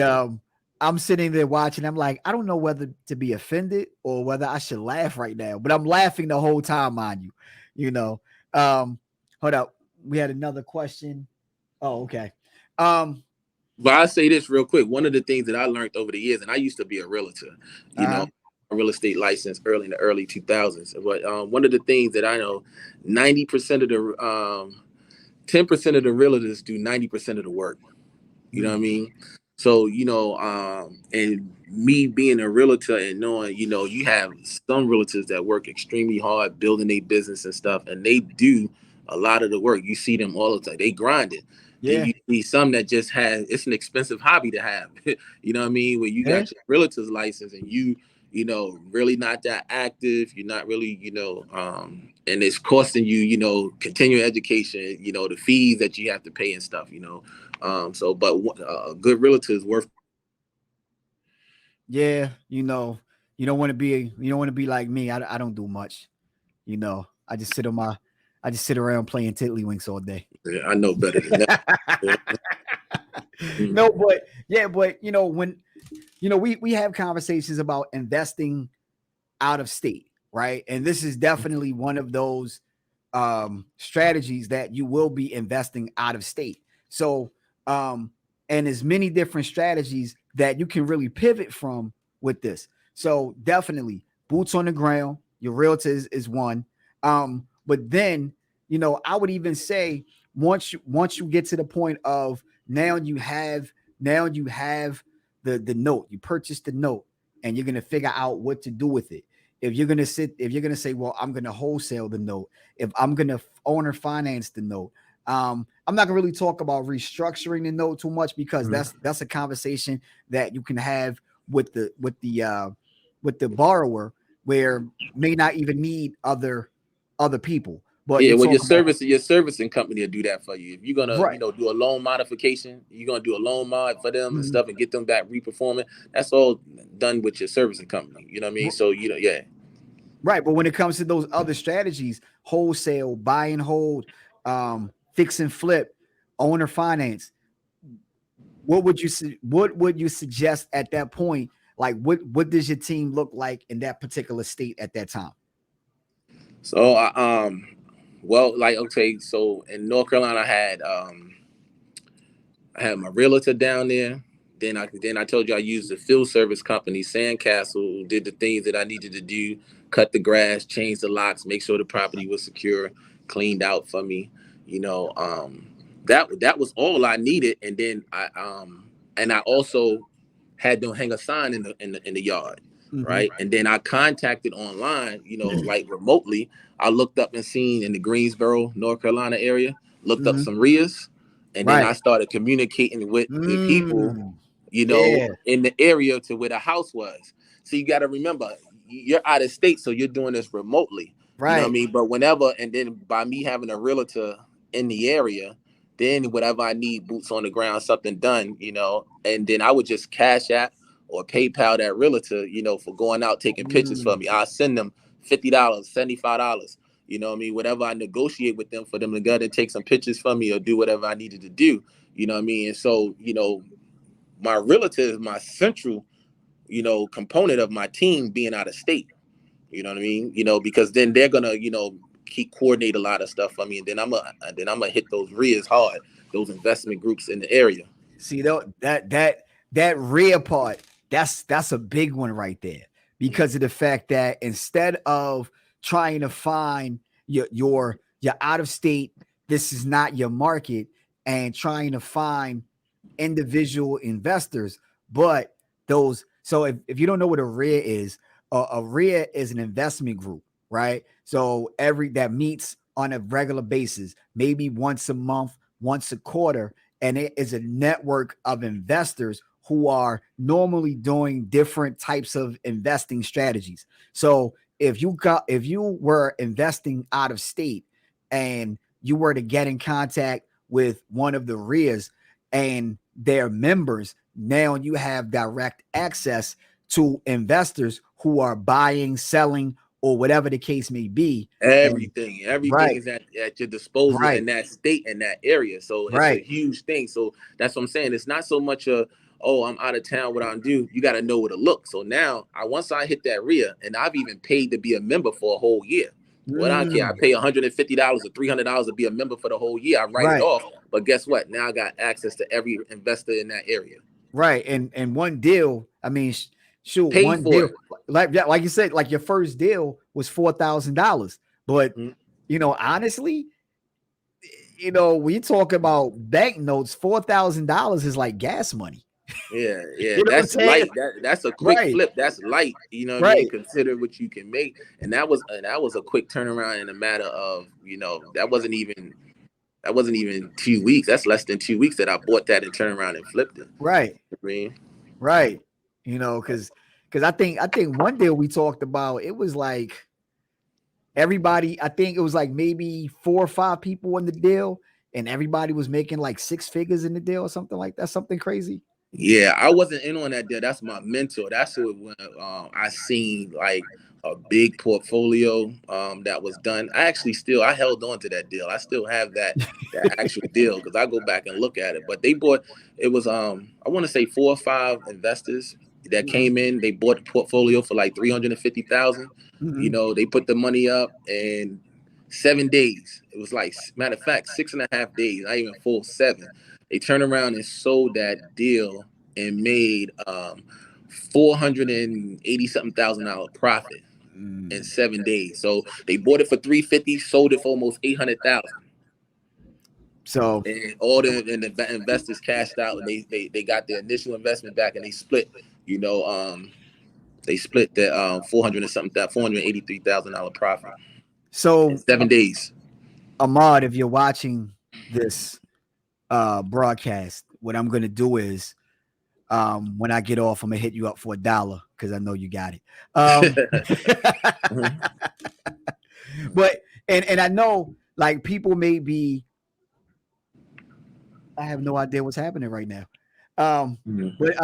I'm sitting there watching. I'm like, I don't know whether to be offended or whether I should laugh right now, but I'm laughing the whole time, mind you. You know, um, hold up. We had another question. Oh, okay. Um, But I say this real quick. One of the things that I learned over the years, and I used to be a realtor, you know, uh, a real estate license early in the early 2000s. But one of the things that I know, 90% of the 10% of the realtors do 90% of the work. You know what I mm, mean? So, and me being a realtor and knowing, you have some realtors that work extremely hard building their business and stuff, and they do a lot of the work. You see them all the time. They grind it. Then yeah, you see some that just has, it's an expensive hobby to have. You know what I mean? Where you yeah, got your realtor's license and really not that active. You're not really, and it's costing you, continuing education, the fees that you have to pay and stuff. But a good realtor is worth. yeah. You don't want to be like me. I don't do much. I just sit around playing tiddlywinks all day. Yeah, I know better than that. Yeah. Mhm. No, but yeah, but when we have conversations about investing out of state, right? And this is definitely one of those strategies that you will be investing out of state. So, and there's many different strategies that you can really pivot from with this. So definitely boots on the ground. Your realtor is one. But then, I would even say once you get to the point of now you have the note, you purchase the note, and you're gonna figure out what to do with it. If you're gonna say, well, I'm gonna wholesale the note, if I'm gonna owner finance the note, I'm not gonna really talk about restructuring the note too much because Mhm. that's a conversation that you can have with the borrower where may not even need other people, but Yeah, you well, talk about your servicing company will do that for you. If you're gonna, right. do a loan modification, you're gonna do a loan mod for them and Mhm. stuff and get them back reperforming. That's all done with your servicing company. You know what I mean? So yeah. Right, but when it comes to those other strategies, wholesale, buy and hold, fix and flip, owner finance, what would you suggest at that point? Like what does your team look like in that particular state at that time? So well, like okay, so in North Carolina, I had my realtor down there. Then I told you I used the field service company, Sandcastle, did the things that I needed to do, cut the grass, change the locks, make sure the property was secure, cleaned out for me. You know, that was all I needed. And I also had them hang a sign in the yard, Mhm. right? And then I contacted online, like remotely. I looked up and seen in the Greensboro, North Carolina area, looked up Mhm. some RIAs, and then Right. I started communicating with people, Mm. Yeah. in the area to where the house was. So you got to remember, you're out of state, so you're doing this remotely. You know what I Right. mean? But whenever, and then by me having a realtor in the area, then whatever I need, boots on the ground, something done, and then I would just cash app or PayPal that realtor, for going out taking pictures for Mm. me. I'll send them $50, $75. You know what I mean? Whatever I negotiate with them for them to go and take some pictures for me or do whatever I needed to do. You know what I mean? And so, my realtor is my central, component of my team being out of state. You know what I mean? Because then they're gonna, keep coordinate a lot of stuff for me, and then I'm gonna hit those RIAs hard, those investment groups in the area. See that rear part, that's a big one right there because of the fact that instead of trying to find your out of state, this is not your market, and trying to find individual investors, but those. So if you don't know what a RIA is, a RIA is an investment group, right? So every that meets on a regular basis, maybe once a month, once a quarter, and it is a network of investors who are normally doing different types of investing strategies. So if you were investing out of state and you were to get in contact with one of the RIAs and their members, now you have direct access to investors who are buying, selling, or whatever the case may be. And Everything right, is at your disposal right, in that state, in that area. So it's a right. huge thing. So that's what I'm saying. It's not so much oh, I'm out of town, what I'm do. You got to know where to look. So now once I hit that RIA, and I've even paid to be a member for a whole year. Well, I don't care. I Mm, pay $150 or $300 to be a member for the whole year. I write it right, off. But guess what? Now I got access to every investor in that area. right. And one deal, I mean, shoot, Pay one for deal, it. like you said, like your first deal was $4,000. But Mhm. honestly, we talk about banknotes, $4,000 is like gas money. Yeah, You know what I'm that's saying? light. That's a quick Right, flip. That's light. You know what I mean? right. Consider what you can make, and that was a quick turnaround in a matter of that wasn't even 2 weeks. That's less than 2 weeks that I bought that and turned around and flipped it. Right, I mean, right. Because I think one deal we talked about, it was like everybody, I think it was like maybe 4 or 5 people in the deal, and everybody was making like 6 figures in the deal or something like that, something crazy. yeah, I wasn't in on that deal. That's my mentor. That's who when I seen like a big portfolio that was done. I held on to that deal. I still have that actual deal because I go back and look at it. But they bought it was I want to say 4 or 5 investors that Mhm, came in. They bought the portfolio for like 350,000. You mhm. know, they put the money up in 7 days. It was like matter of fact 6.5 days, not even full 7. They turned around and sold that deal and made 480 something $1,000 profit in Mm. 7 days. So they bought it for 350, sold it for almost 800,000, So and all the investors cashed out, and they got their initial investment back, and they split. You know, they split the 400 and something that $483,000 profit in so 7 days. Ahmad, if you're watching this broadcast, what I'm gonna do is when I get off, I'm gonna hit you up for $1 because I know you got it. Um, but and I know like people may be, I have no idea what's happening right now. But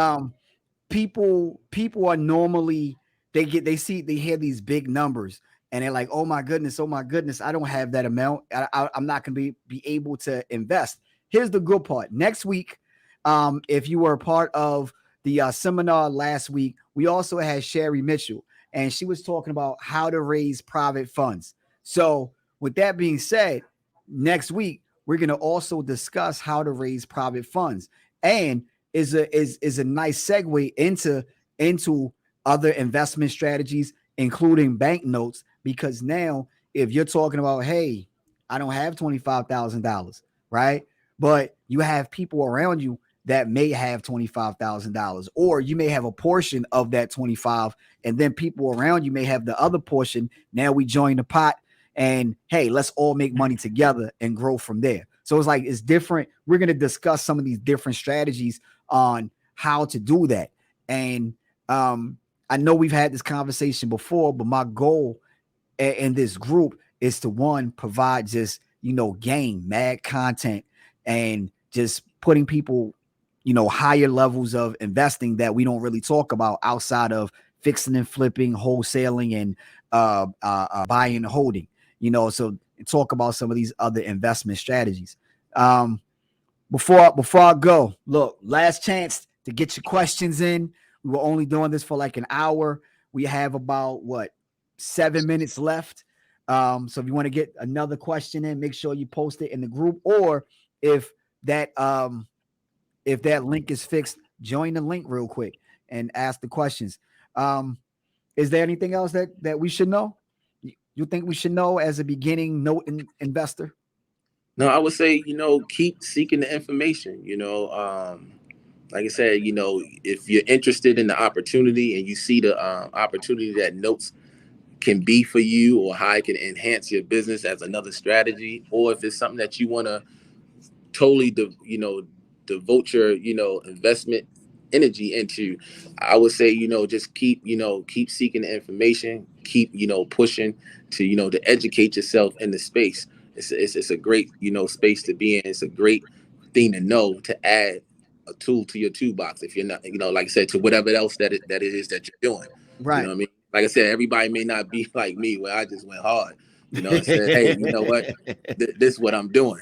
people are normally, they hear these big numbers and they're like, oh my goodness, I don't have that amount. I'm not gonna be able to invest. Here's the good part. Next week, if you were a part of the seminar last week, we also had Sherry Mitchell, and she was talking about how to raise private funds. So with that being said, next week we're going to also discuss how to raise private funds, and is a nice segue into other investment strategies, including banknotes. Because now, if you're talking about, hey, I don't have $25,000, right? But you have people around you that may have $25,000, or you may have a portion of that 25, and then people around you may have the other portion. Now we join the pot, and hey, let's all make money together and grow from there. So it's like, it's different. We're going to discuss some of these different strategies on how to do that. And I know we've had this conversation before, but my goal in this group is to, one, provide just, gain mad content and just putting people, higher levels of investing that we don't really talk about outside of fixing and flipping, wholesaling, and buying and holding. So talk about some of these other investment strategies. Um, before I go, look, last chance to get your questions in. We were only doing this for like an hour. We have about 7 minutes left. So if you want to get another question in, make sure you post it in the group, or if that link is fixed, join the link real quick and ask the questions. Um, is there anything else that we should know? You think we should know as a beginning note investor? No, I would say, keep seeking the information. Like I said, if you're interested in the opportunity and you see the opportunity that notes can be for you, or how it can enhance your business as another strategy, or if it's something that you want to totally devote your investment energy into, I would say just keep seeking the information, keep pushing to to educate yourself in the space. It's a great space to be in. It's a great thing to know, to add a tool to your toolbox, if you're not, like I said, to whatever else that it is that you're doing. You know Right. what I mean? Like I said, everybody may not be like me, where I just went hard, and said, hey, you know what, this is what I'm doing.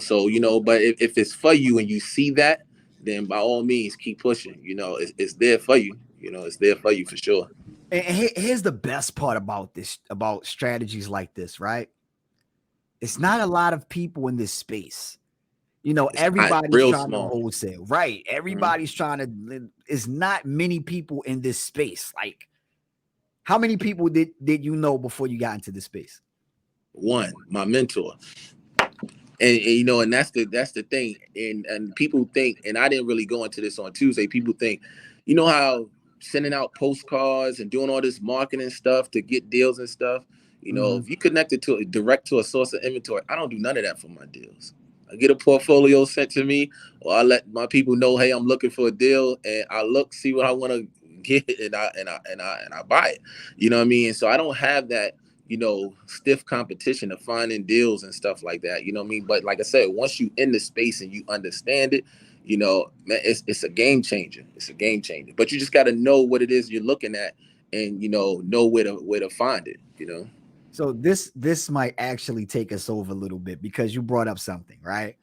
So but if it's for you and you see that, then by all means keep pushing. It's there for you. It's there for you for sure. And here's the best part about this, about strategies like this, right? It's not a lot of people in this space. It's not Everybody's real trying to small. wholesale, right? Mhm. Everybody's trying to. It's not many people in this space. Like, how many people did you know before you got into this space? One, my mentor. And that's the thing. And people think, and I didn't really go into this on Tuesday, people think, how sending out postcards and doing all this marketing stuff to get deals and stuff, Mhm. if you connected to a direct to a source of inventory, I don't do none of that for my deals. I get a portfolio sent to me, or I let my people know, hey, I'm looking for a deal, and I look, see what I want to get, and I buy it. You know what I mean? And so I don't have that stiff competition of finding deals and stuff like that. You know what I mean? But like I said, once you in the space and you understand it, man, it's a game changer. It's a game changer. But you just got to know what it is you're looking at, and know where to find it. So this might actually take us over a little bit because you brought up something, right?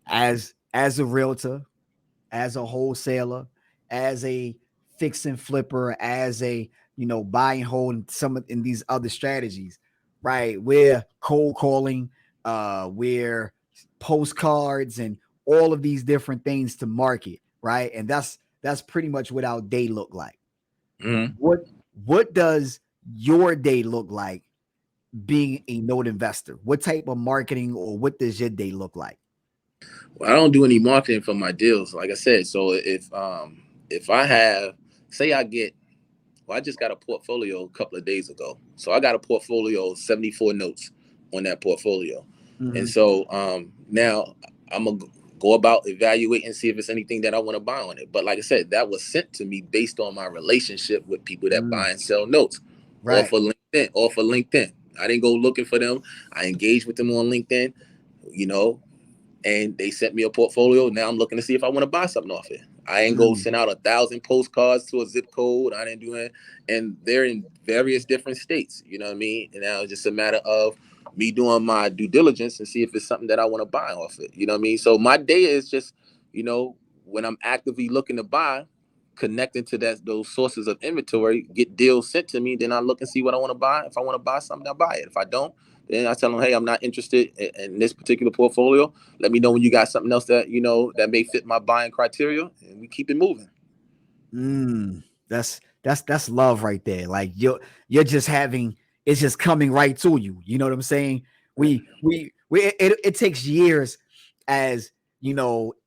As a realtor, as a wholesaler, as a fix and flipper, as a buy and hold, and some in these other strategies, right? We're cold calling, we're postcards, and all of these different things to market, right? And that's pretty much what our day look like. Mm-hmm. What what does your day look like being a note investor? What type of marketing, or what does your day look like? Well, I don't do any marketing for my deals, like I said. So if I have, say I get, well, I just got a portfolio a couple of days ago. So I got a portfolio of 74 notes on that portfolio. And Mm-hmm. so now I'm going to go about evaluating and see if it's anything that I want to buy on it. But like I said, that was sent to me based on my relationship with people that Mm, buy and sell notes, or right. for LinkedIn, or for LinkedIn. I didn't go looking for them. I engaged with them on LinkedIn, you know, and they sent me a portfolio. Now I'm looking to see if I want to buy something off it. I ain't go Mm, send out 1,000 postcards to a zip code. I didn't do it, and they're in various different states. You know what I mean? And now it's just a matter of me doing my due diligence and see if it's something that I want to buy off it. You know what I mean? So my day is just, when I'm actively looking to buy, connecting to those sources of inventory, get deals sent to me. Then I look and see what I want to buy. If I want to buy something, I buy it. If I don't, then I tell them, hey, I'm not interested in this particular portfolio. Let me know when you got something else that that may fit my buying criteria, and we keep it moving. mm. That's love right there. Like you're just having, it's just coming right to you. You know what I'm saying? It takes years, as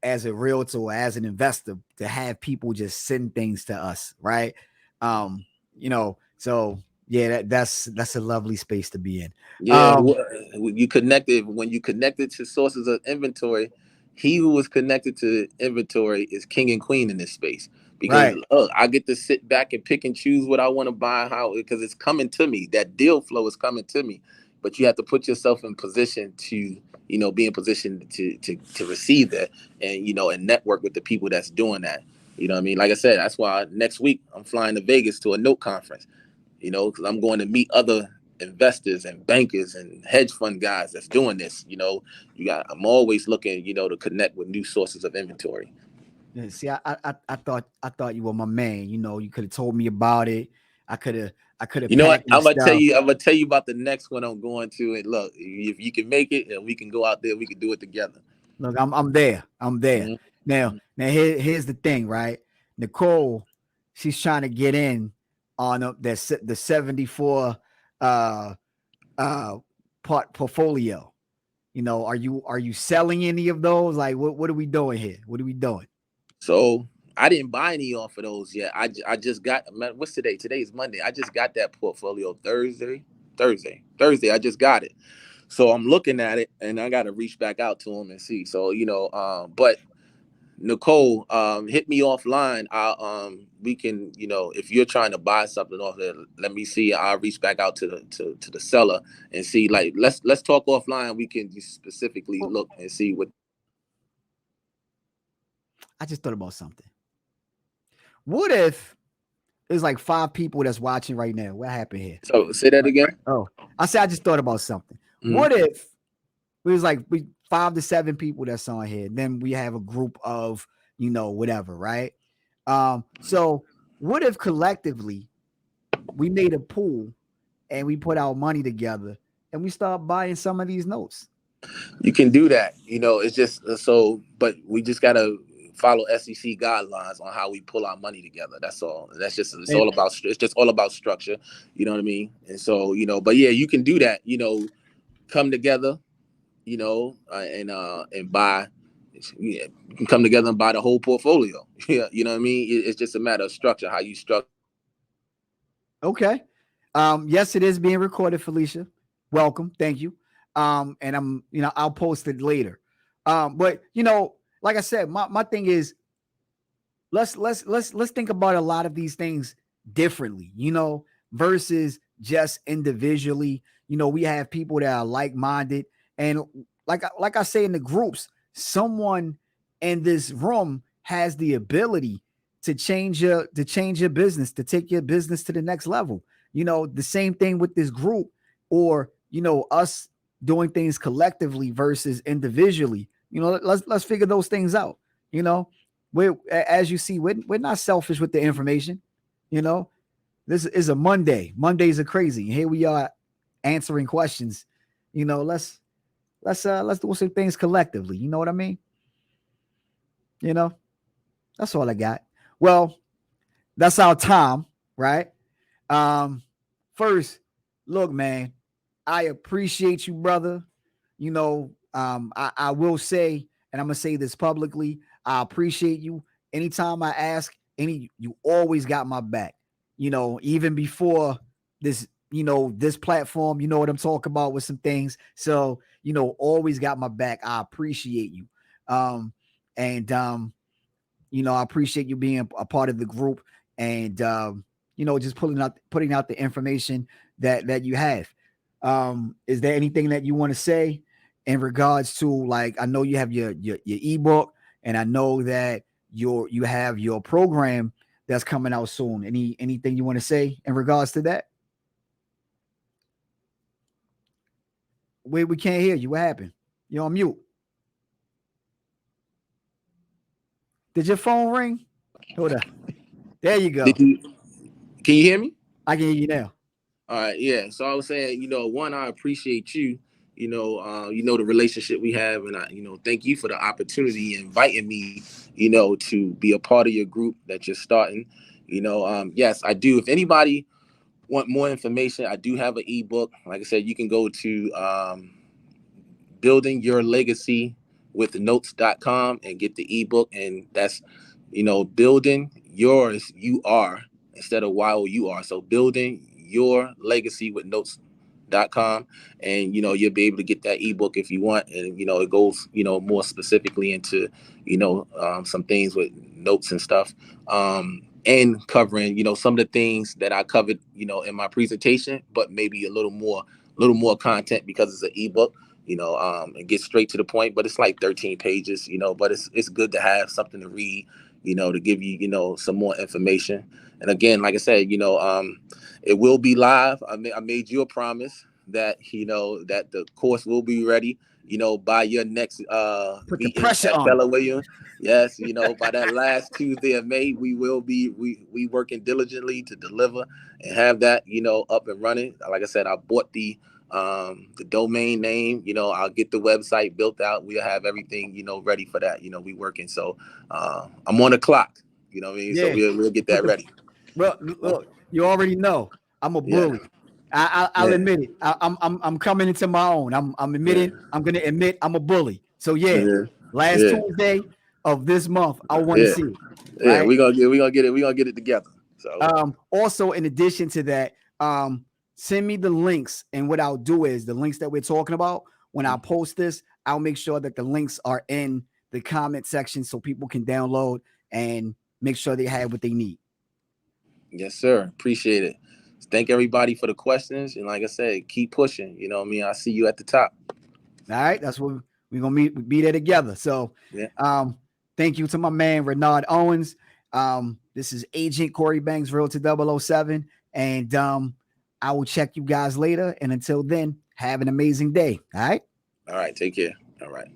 as a realtor, as an investor, to have people just send things to us, right? So yeah, that's a lovely space to be in. Yeah, Um, you connected when you connected to sources of inventory. He who was connected to inventory is king and queen in this space, because right. I get to sit back and pick and choose what I want to buy, how, because it's coming to me. That deal flow is coming to me, but you have to put yourself in position to be in position to receive that, and and network with the people that's doing that. You know what I mean? Like I said, that's why next week I'm flying to Vegas to a note conference, because I'm going to meet other investors and bankers and hedge fund guys that's doing this. I'm always looking, to connect with new sources of inventory. Yeah, see, I thought you were my man. You could have told me about it. I could have I could have You know what? packed my stuff. I'm gonna tell you about the next one I'm going to. And look, if you can make it and we can go out there, we can do it together. Look, I'm there. I'm there. Mhm. Now here's the thing, right? Nicole, she's trying to get in on the 74 uh uh part portfolio. Are you selling any of those? Like what are we doing here? What are we doing? So I didn't buy any off of those yet. I just got, what's today? Today is Monday. I just got that portfolio Thursday. I just got it. So I'm looking at it, and I got to reach back out to them and see. So, but Nicole, hit me offline. We can, if you're trying to buy something off there, let me see. I'll reach back out to the seller and see. Like, let's talk offline. We can specifically look and see what. I just thought about something. What if there's like 5 people that's watching right now? What happened here? So say that again. Oh, I just thought about something. Mm-hmm. What if it was like 5 to 7 people that's on here? Then we have a group of, whatever, right? So what if collectively we made a pool and we put our money together and we start buying some of these notes? You can do that. It's just but we just gotta follow SEC guidelines on how we pull our money together. That's all. It's just all about structure. You know what I mean? And so, but yeah, you can do that. Come together, and buy. Yeah, you can come together and buy the whole portfolio. Yeah, you know what I mean? It's just a matter of structure, how you structure. Okay. Yes, it is being recorded, Felicia. Welcome. Thank you. And I'm, I'll post it later. But like I said, my thing is let's think about a lot of these things differently, versus just individually. We have people that are like-minded, and like I say in the groups, someone in this room has the ability to change your business, to take your business to the next level. The same thing with this group, or us doing things collectively versus individually. Let's figure those things out. We're, as you see, we're not selfish with the information. This is a Monday. Mondays are crazy. Here we are answering questions. Let's do some things collectively. You know what I mean? That's all I got. Well, that's our time, right? First, look, man, I appreciate you, brother. I will say, and I'm gonna say this publicly, I appreciate you. Anytime I ask, you always got my back. Even before this, this platform, you know what I'm talking about with some things. So, always got my back. I appreciate you. And I appreciate you being a part of the group, and just putting out the information that you have. Is there anything that you want to say in regards to, like, I know you have your ebook, and I know that you have your program that's coming out soon. Anything you want to say in regards to that? We can't hear you. What happened? You're on mute. Did your phone ring? Hold on. There you go. Can you hear me? I can hear you now. All right, yeah. So I was saying, one, I appreciate you. The relationship we have, and I, thank you for the opportunity inviting me, to be a part of your group that you're starting. Yes, I do. If anybody want more information, I do have an ebook. Like I said, you can go to Building Your Legacy with notes.com and get the ebook, and that's building yours you are instead of YOUR. So Building Your Legacy with notes.com, and you'll be able to get that ebook if you want, and it goes more specifically into some things with notes and stuff, and covering some of the things that I covered in my presentation, but maybe a little more content because it's an ebook. And get straight to the point, but it's like 13 pages, but it's good to have something to read, to give you, some more information. And again, like I said, it will be live. I made you a promise that, that the course will be ready, by your next Put the meeting pressure at on. Bella Williams. Yes, by that last Tuesday of May, we will be we working diligently to deliver and have that, up and running. Like I said, I bought the domain name, I'll get the website built out. We'll have everything, ready for that. We working. So I'm on the clock, you know what I mean? Yeah. So we'll get that ready. Well, look, you already know I'm a bully. I'll admit it. I'm coming into my own. I'm admitting. I'm gonna admit I'm a bully. So last Tuesday of this month, I want to see it. Yeah, right? we're gonna get it together. So Also, in addition to that, send me the links. And what I'll do is the links that we're talking about, when I post this, I'll make sure that the links are in the comment section so people can download and make sure they have what they need. yes, sir. Appreciate it. Thank everybody for the questions. And like I said, keep pushing. You know what I mean? I'll see you at the top. All right. That's what we're gonna be there together. So thank you to my man Renard Owens. This is Agent Cory Banks, Realtor 007. And I will check you guys later. And until then, have an amazing day. All right. All right. Take care. All right.